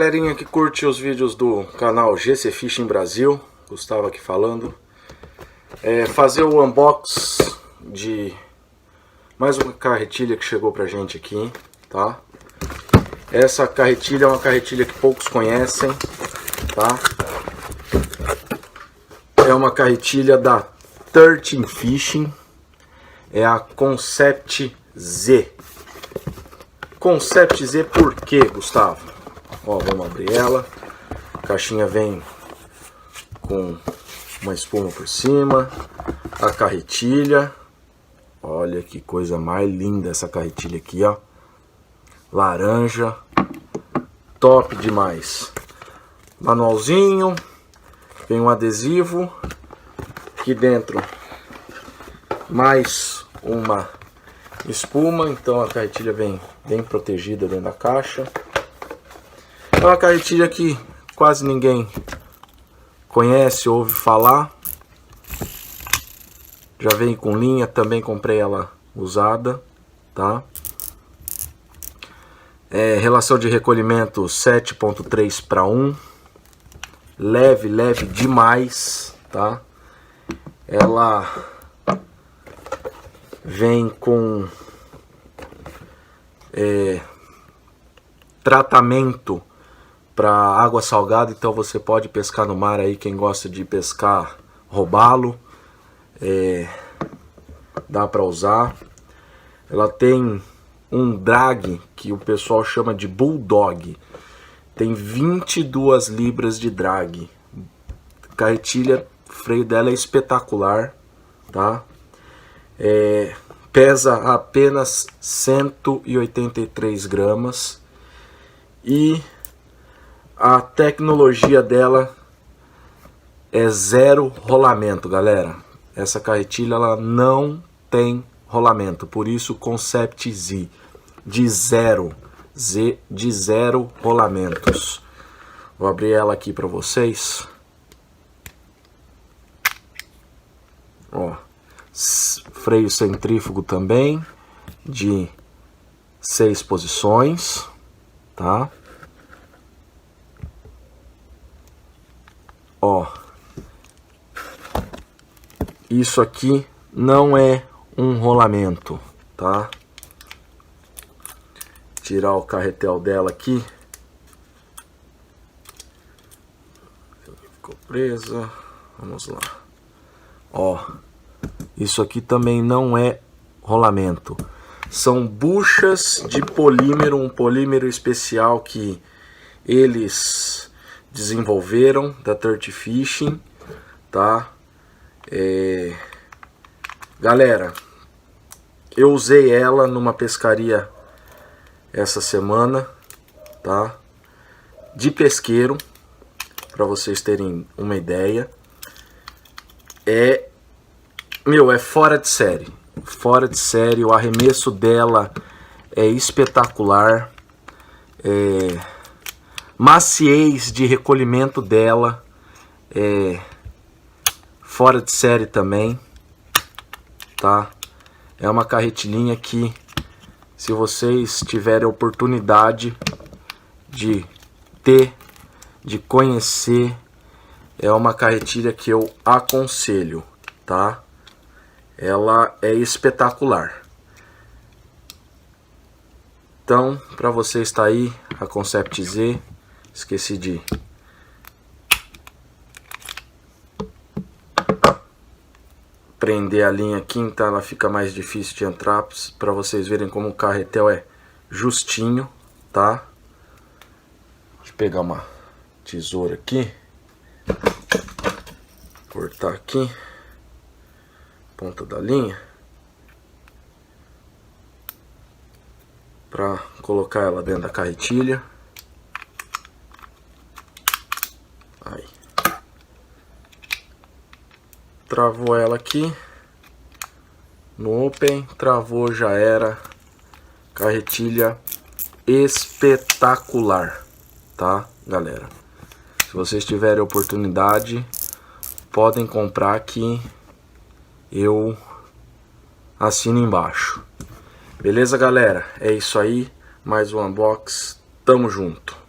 galerinha que curte os vídeos do canal GC Fishing Brasil, Gustavo aqui falando. Fazer o unbox de mais uma carretilha que chegou pra gente aqui, tá? Essa carretilha é uma carretilha que poucos conhecem, tá? É uma carretilha da 13 Fishing, é a Concept Z. Concept Z por quê, Gustavo? Ó, vamos abrir ela. A caixinha vem com uma espuma por cima. A carretilha. Olha que coisa mais linda essa carretilha aqui, ó. Laranja. Top demais. Manualzinho. Vem um adesivo. Aqui dentro mais uma espuma. Então a carretilha vem bem protegida dentro da caixa. É uma carretilha que quase ninguém conhece, ouve falar. Já vem com linha, também comprei ela usada, tá? Relação de recolhimento 7.3:1. Leve demais, tá? Ela vem com tratamento para água salgada, então você pode pescar no mar aí, quem gosta de pescar robalo, dá para usar. Ela tem um drag que o pessoal chama de bulldog, tem 22 libras de drag. Carretilha, o freio dela é espetacular, tá? Pesa apenas 183 gramas e a tecnologia dela é zero rolamento, galera. Essa carretilha ela não tem rolamento, por isso Concept Z, de zero rolamentos. Vou abrir ela aqui para vocês. Ó, freio centrífugo também de 6 posições, tá? Ó, isso aqui não é um rolamento, tá? Tirar o carretel dela aqui. Ficou presa. Vamos lá. Ó, isso aqui também não é rolamento. São buchas de polímero, um polímero especial que eles desenvolveram da 13 Fishing, tá? Galera, eu usei ela numa pescaria essa semana, tá? De pesqueiro, para vocês terem uma ideia. É fora de série. Fora de série, o arremesso dela é espetacular. Maciez de recolhimento dela é fora de série também, tá? É uma carretilhinha que, se vocês tiverem a oportunidade de ter, de conhecer, é uma carretilha que eu aconselho, tá? Ela é espetacular. Então, para você está aí a Concept Z. Esqueci de prender a linha aqui, então ela fica mais difícil de entrar, para vocês verem como o carretel é justinho, tá? Deixa eu pegar uma tesoura aqui, cortar aqui ponta da linha para colocar ela dentro da carretilha. Aí. Travou ela aqui no open, travou, já era. Carretilha espetacular, tá, galera? Se vocês tiverem oportunidade, podem comprar aqui, eu assino embaixo. Beleza, galera? É isso aí, mais um unbox, tamo junto.